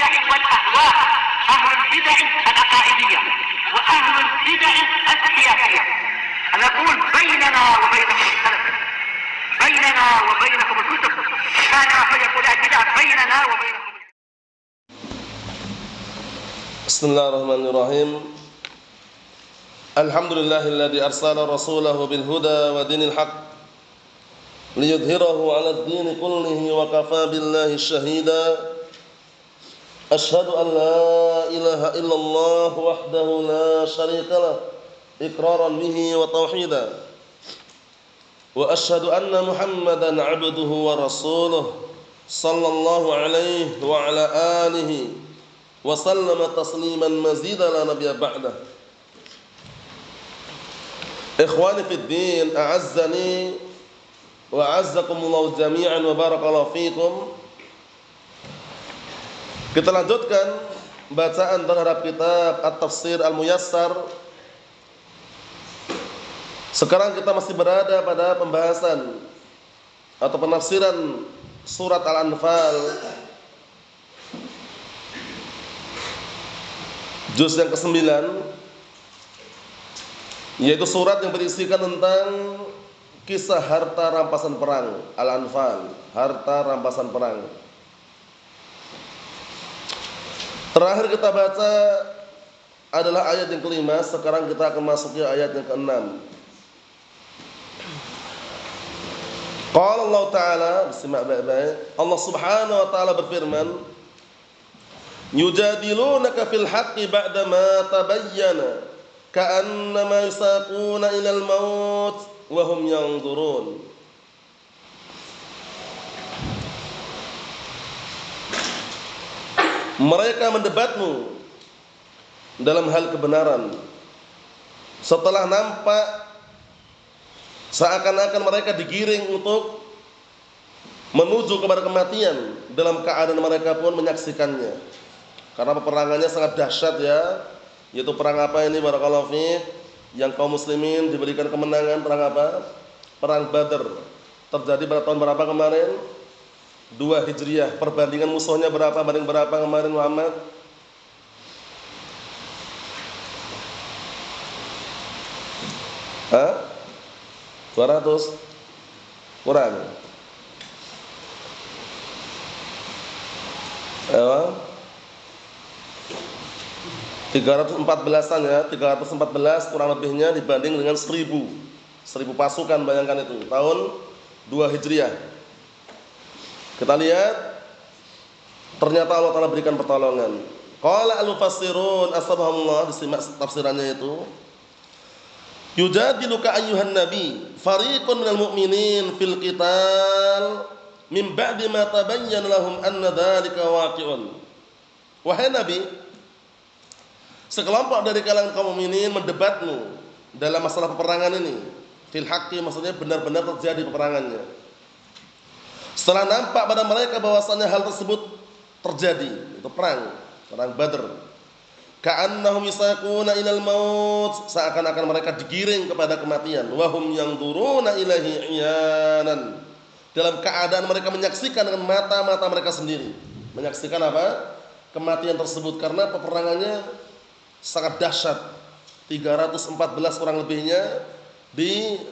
البدع والأهواء، أهل البدع العقائدية وأهل البدع السياسية. نقول بيننا وبينكم السلف، بيننا وبينكم الكتب، كان فيقول البدع بيننا وبينكم. بسم الله الرحمن الرحيم. الحمد لله الذي أرسل رسوله بالهدى ودين الحق ليظهره على الدين كله وكفى بالله شهيدا. أشهد أن لا إله إلا الله وحده لا شريك له إقرارا به وتوحيدا، وأشهد أن محمدا عبده ورسوله صلى الله عليه وعلى آله وسلم تسليما مزيدا لا نبي بعده. إخواني في الدين، أعزني وأعزكم الله جميعا وبارك fiikum. Kita lanjutkan bacaan terhadap kitab At-Tafsir Al-Muyassar. Sekarang kita masih berada pada pembahasan atau penafsiran surat Al-Anfal, juz yang ke-9, yaitu surat yang berisikan tentang kisah harta rampasan perang. Al-Anfal, harta rampasan perang. Terakhir kita baca adalah ayat yang kelima. Sekarang kita akan masuk ke ayat yang ke-6. Qala Allah Ta'ala, simak baik-baik. Allah Subhanahu wa Ta'ala berfirman, yujadilunaka fil haqqi ba'dama tabayyana ka'annama yusaquna ilal maut wa hum yanzurun. Mereka mendebatmu dalam hal kebenaran setelah nampak seakan-akan mereka digiring untuk menuju kepada kematian, dalam keadaan mereka pun menyaksikannya. Karena peperangannya sangat dahsyat ya, yaitu perang apa ini barakallahu fiik, yang kaum muslimin diberikan kemenangan. Perang apa? Perang Badar. Terjadi pada tahun berapa kemarin? 2 Hijriah. Perbandingan musuhnya berapa banding berapa kemarin Muhammad? Hah? 200? Kurang. Ya. 314-an ya, 314 kurang lebihnya dibanding dengan 1000 pasukan, bayangkan itu, tahun 2 Hijriah. Kita lihat, ternyata Allah Ta'ala berikan pertolongan. Qala al-mufassirun asbahumullah, disimak tafsirannya itu. Yujadiluka ayyuhan nabi fariqun minal mu'minin fil qital min ba'di ma tabayyana lahum anna dzalika waqi'un. Wahai nabi, sekelompok dari kalangan kaum mukminin mendebatmu dalam masalah peperangan ini. Fil haqqi, maksudnya benar-benar terjadi peperangannya. Setelah nampak pada mereka bahwasanya hal tersebut terjadi, itu perang Badar. Ka'annahum yusaquna ilal maut, seakan-akan mereka digiring kepada kematian. Wa hum yanzuruna ilaihi iyanan, dalam keadaan mereka menyaksikan dengan mata-mata mereka sendiri. Menyaksikan apa? Kematian tersebut, karena peperangannya sangat dahsyat. 314 kurang lebihnya, di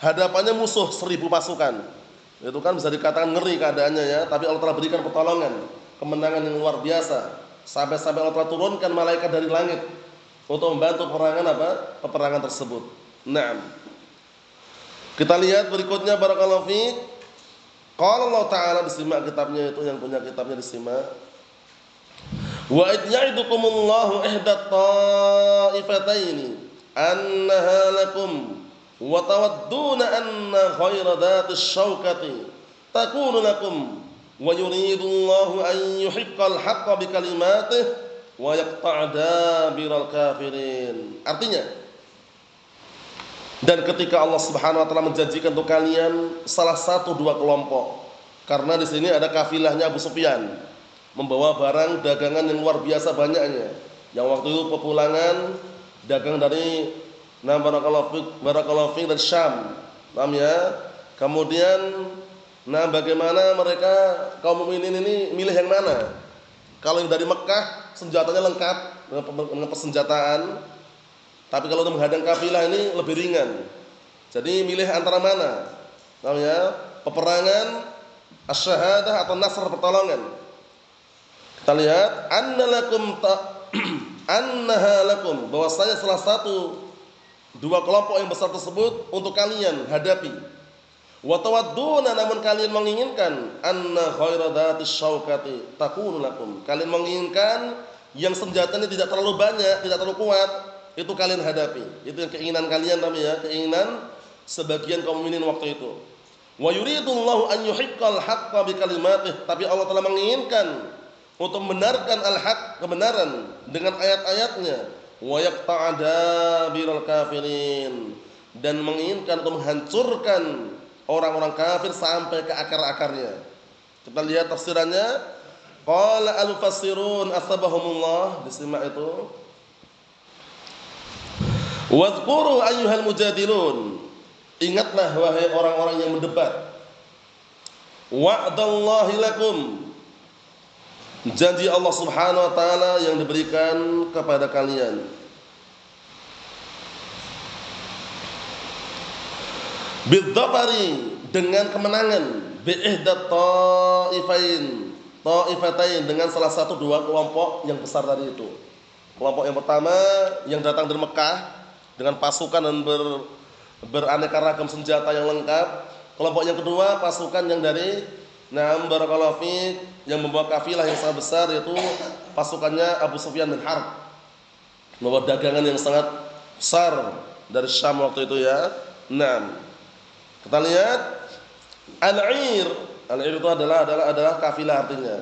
hadapannya musuh 1000 pasukan. Itu kan bisa dikatakan ngeri keadaannya ya, tapi Allah telah berikan pertolongan, kemenangan yang luar biasa. Sampai-sampai Allah telah turunkan malaikat dari langit untuk membantu peperangan tersebut. Naam. Kita lihat berikutnya barakallahu fiik. Qala Allah Ta'ala, disimak kitabnya itu, yang punya kitabnya disimak. Wa id ya'idukumullahu ihdat ta'ifataini annaha lakum wa tawadduna anna khayra dhatis syauqati takunu lakum wa yuridullahu an yuhiqqal haqqa bikalimatihi wa yaqta'a dabiral kafirin. Artinya, dan ketika Allah Subhanahu wa taala menjanjikan untuk kalian salah satu 2 kelompok, karena di sini ada kafilahnya Abu Sufyan membawa barang dagangan yang luar biasa banyaknya, yang waktu itu pepulangan dagang dari barakallahu fiik dari Syam. Paham ya? Kemudian bagaimana mereka kaum mukminin ini milih yang mana? Kalau yang dari Mekah senjatanya lengkap dengan persenjataan, tapi kalau untuk menghadang kafilah ini lebih ringan. Jadi milih antara mana? Namanya peperangan asy-syahadah atau nasr pertolongan. Kita lihat annaha lakum, bahwasanya salah satu dua kelompok yang besar tersebut untuk kalian hadapi. Wa tawadduna, namun kalian menginginkan anna khaira dhatis syaukati takunu lakum. Kalian menginginkan yang senjatanya tidak terlalu banyak, tidak terlalu kuat, itu kalian hadapi. Itu yang keinginan kalian namanya, keinginan sebagian kaum mukminin waktu itu. Wa yuridullahu an yuhiqqal haqqa bi kalimatih, tapi Allah telah menginginkan untuk membenarkan al-haq, kebenaran dengan ayat-ayatnya. Wa yaqta'a dabiral kafirin, dan menginginkan untuk menghancurkan orang-orang kafir sampai ke akar-akarnya. Kita lihat tafsirannya. Qala al-mufassirun asbahumullah, disimak itu. Wadhkuru ayyuhal mujadilun, ingatlah wahai orang-orang yang mendebat. Wa'dallahi lakum, janji Allah Subhanahu wa taala yang diberikan kepada kalian. Bidzafari, dengan kemenangan, bi'ihdat ta'ifatain, dengan salah satu dua kelompok yang besar tadi itu. Kelompok yang pertama yang datang dari Mekah dengan pasukan dan beraneka ragam senjata yang lengkap. Kelompok yang kedua pasukan yang dari barakallahu fiik, yang membawa kafilah yang sangat besar, yaitu pasukannya Abu Sufyan bin Harb, membawa dagangan yang sangat besar dari Syam waktu itu ya. Kita lihat al-'ir. Al-'ir itu adalah kafilah artinya.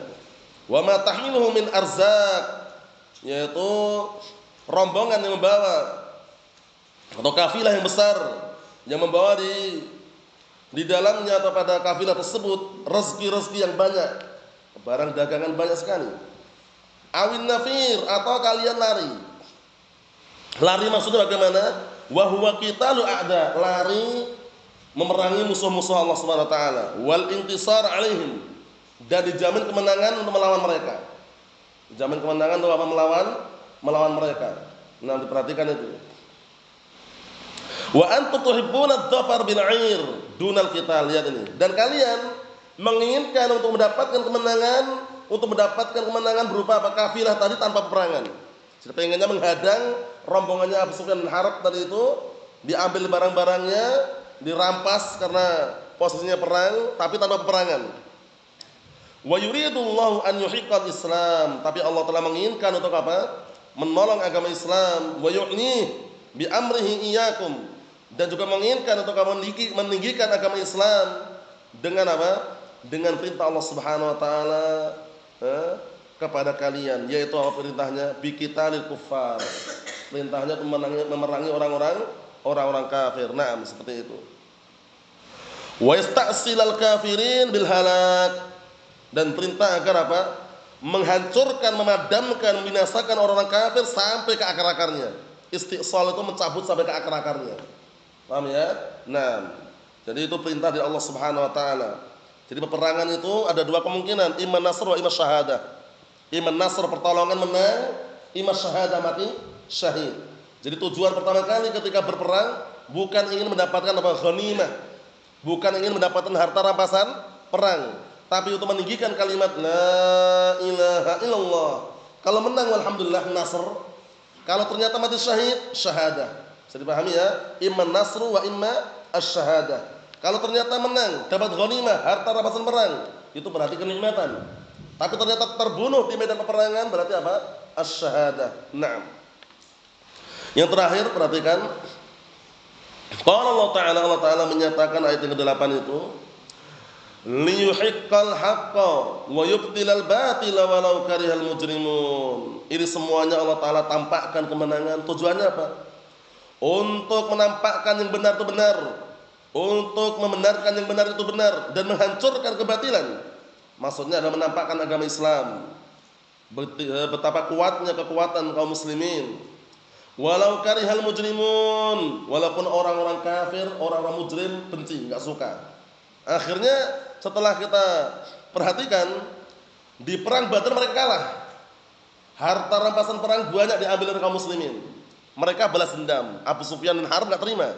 Wa ma tahmiluhu min arzaq, yaitu rombongan yang membawa, atau kafilah yang besar yang membawa di dalamnya atau pada kafilah tersebut rezeki-rezeki yang banyak, barang dagangan banyak sekali. Awin nafir, atau kalian lari. Lari maksudnya bagaimana? Wa huwa qitalu a'da, lari memerangi musuh-musuh Allah Subhanahu wa taala, wal intisar alaihim, dan dijamin kemenangan untuk melawan mereka. Dijamin kemenangan untuk apa? Melawan mereka. Nah, diperhatikan itu. Wa antum tuhibbuna adh-dhafar bil 'ir dunal qital, lihat ini. Dan kalian menginginkan untuk mendapatkan kemenangan berupa apa? Kafilah tadi tanpa peperangan. Jadi pengennya menghadang rombongannya Abu Sufyan bin Harb tadi itu, diambil barang-barangnya, dirampas karena posisinya perang, tapi tanpa peperangan. Wa yuridullahu an yuhiqqal Islam, tapi Allah telah menginginkan untuk apa? Menolong agama Islam. Wa yu'ni bi amrihi iyyakum, dan juga menginginkan untuk meninggikan agama Islam dengan apa? Dengan perintah Allah Subhanahu wa taala kepada kalian, yaitu apa perintahnya? Bi qitalil kuffar. Perintahnya memerangi orang-orang kafir. Naam, seperti itu. Wa yasta'silal kafirin bil halak, dan perintah agar apa? Menghancurkan, memadamkan, membinasakan orang-orang kafir sampai ke akar-akarnya. Istiqsal itu mencabut sampai ke akar-akarnya. Paham ya? Naam. Jadi itu perintah dari Allah Subhanahu wa taala. Jadi peperangan itu ada dua kemungkinan, iman nasr wa iman syahadah. Iman nasr pertolongan menang, iman syahadah mati syahid. Jadi tujuan pertama kali ketika berperang bukan ingin mendapatkan apa? Ghanimah, bukan ingin mendapatkan harta rampasan perang, tapi untuk meninggikan kalimat la ilaha illallah. Kalau menang alhamdulillah nasr, kalau ternyata mati syahid, syahadah. Bisa dipahami ya? Iman nasr wa imma asy-syahadah. Kalau ternyata menang, dapat ghanimah, harta rampasan perang, itu berarti kenikmatan. Tapi ternyata terbunuh di medan peperangan, berarti apa? Asy-syahadah. Naam. Yang terakhir perhatikan, Allah Ta'ala menyatakan ayat yang ke-8 itu, liyuhiqqal haqqa wa yubtilal batila walau karihal mujrimun. Ini semuanya Allah Ta'ala tampakkan kemenangan. Tujuannya apa? Untuk menampakkan yang benar itu benar, untuk membenarkan yang benar itu benar, dan menghancurkan kebatilan. Maksudnya adalah menampakkan agama Islam, betapa kuatnya kekuatan kaum muslimin. Walau karihal mujrimun, walaupun orang-orang kafir, orang-orang mujrim benci, enggak suka. Akhirnya setelah kita perhatikan di perang Badar mereka kalah. Harta rampasan perang banyak diambil dari kaum muslimin. Mereka balas dendam. Abu Sufyan dan Harb enggak terima.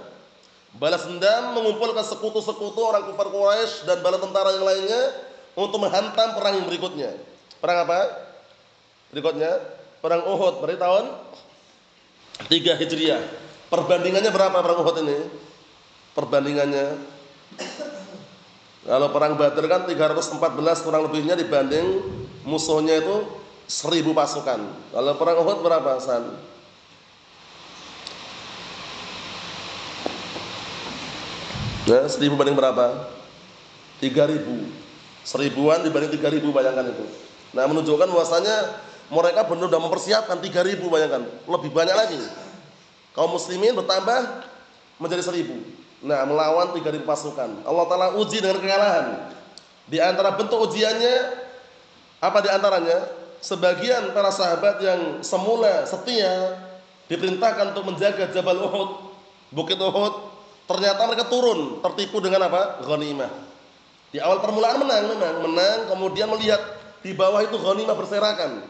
Balas dendam, mengumpulkan sekutu-sekutu orang kafir Quraisy dan bala tentara yang lainnya untuk menghantam perang yang berikutnya. Perang apa? Berikutnya, perang Uhud pada tahun 3 Hijriah. Perbandingannya berapa perang Uhud ini? Perbandingannya, kalau perang Badar kan 314 kurang lebihnya dibanding musuhnya itu 1000 pasukan. Kalau perang Uhud berapa, San? Ya, 1000 banding berapa? 3000. 1000-an dibanding 3000, bayangkan itu. Nah, menunjukkan bahwasanya mereka benar sudah mempersiapkan 3000, bayangkan. Lebih banyak lagi. Kaum muslimin bertambah menjadi 1000. Nah, melawan 3000 pasukan. Allah Ta'ala uji dengan kekalahan. Di antara bentuk ujiannya, apa di antaranya? Sebagian para sahabat yang semula setia diperintahkan untuk menjaga Jabal Uhud, Bukit Uhud, ternyata mereka turun, tertipu dengan apa? Ghanimah. Di awal permulaan menang, kemudian melihat di bawah itu ghanimah berserakan.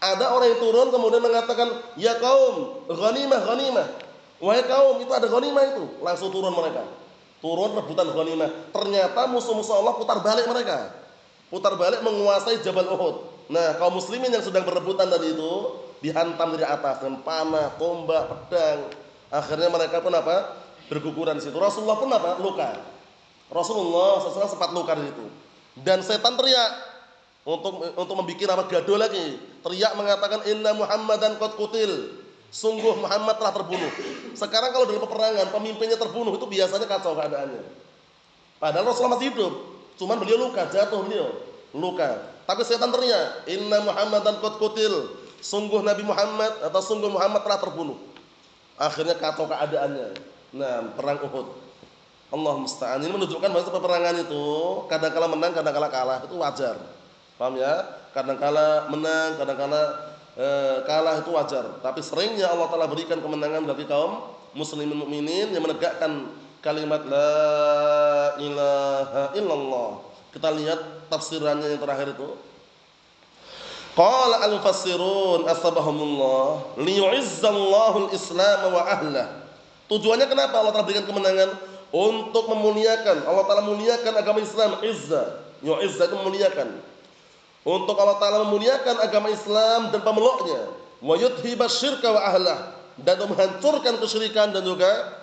Ada orang yang turun kemudian mengatakan, "Ya kaum, ghanimah. Wahai kaum, itu ada ghanimah itu." Langsung turun mereka. Turun rebutan ghanimah. Ternyata musuh-musuh Allah putar balik mereka. Putar balik menguasai Jabal Uhud. Nah, kaum muslimin yang sedang berebutan tadi itu dihantam dari atas dengan panah, tombak, pedang. Akhirnya mereka pun apa? Berguguran di situ. Rasulullah pun apa? Luka. Rasulullah SAW sempat luka di situ. Dan setan teriak untuk membuat apa gaduh lagi. Teriak mengatakan, "Inna Muhammadan qad qutil." Sungguh Muhammad telah terbunuh. Sekarang kalau dalam peperangan pemimpinnya terbunuh itu biasanya kacau keadaannya. Padahal Rasulullah masih hidup, cuman beliau luka, jatuh beliau luka. Tapi setan teriak, "Inna Muhammadan qad qutil." Sungguh Nabi Muhammad atau sungguh Muhammad telah terbunuh. Akhirnya kacau keadaannya. Nah, perang Uhud. Allah musta'an. Ini menunjukkan bahwa peperangan itu kadang-kala menang, kadang-kala kalah, itu wajar. Paham ya? Kadang-kala menang, kadang-kala kalah, itu wajar. Tapi seringnya Allah Ta'ala berikan kemenangan bagi kaum muslimin mukminin yang menegakkan kalimat la ilaha illallah. Kita lihat tafsirannya yang terakhir itu. Qala al-mufassirun asbahumullah liyu'izzallahu al-islam wa ahlah. Tujuannya kenapa Allah Ta'ala berikan kemenangan? Untuk memuliakan. Allah Ta'ala memuliakan agama Islam. Izzah, yu'izzah itu memuliakan. Untuk Allah Ta'ala memuliakan agama Islam dan pemeluknya. Wa yudhiba syirka wa ahlah, dan menghancurkan kesyirikan dan juga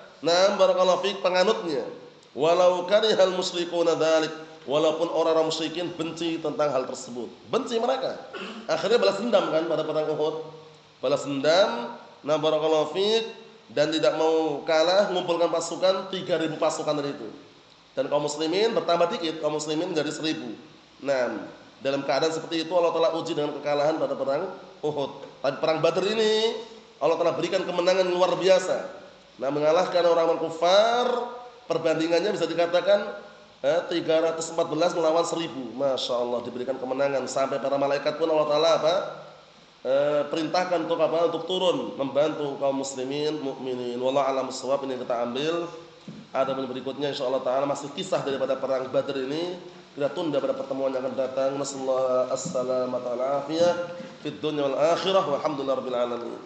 barakallahu fiik penganutnya. Walau karihal musyrikuna dzalik, walaupun orang-orang musyrikin benci tentang hal tersebut. Benci mereka. Akhirnya balas dendam kan pada perang Uhud. Balas dendam, barakallahu fiik, dan tidak mau kalah, mengumpulkan pasukan 3000 pasukan dari itu. Dan kaum muslimin bertambah dikit, kaum muslimin menjadi 1000. Nah, dalam keadaan seperti itu Allah Ta'ala uji dengan kekalahan pada perang Uhud. Pada perang Badar ini Allah Ta'ala berikan kemenangan yang luar biasa. Nah, mengalahkan orang-orang kufar, perbandingannya bisa dikatakan 314 melawan 1000. Masya Allah, diberikan kemenangan. Sampai para malaikat pun Allah Ta'ala perintahkan untuk apa? Untuk turun membantu kaum muslimin mukminin. Wallahu a'lam bishawab. Ini kita ambil. Ada berikutnya insyaallah taala masih kisah daripada perang Badar ini. Kita tunda pada pertemuan yang akan datang. Nasallahu as-salamata wal afiyah fid dunya wal akhirah. Walhamdulillahirabbil alamin.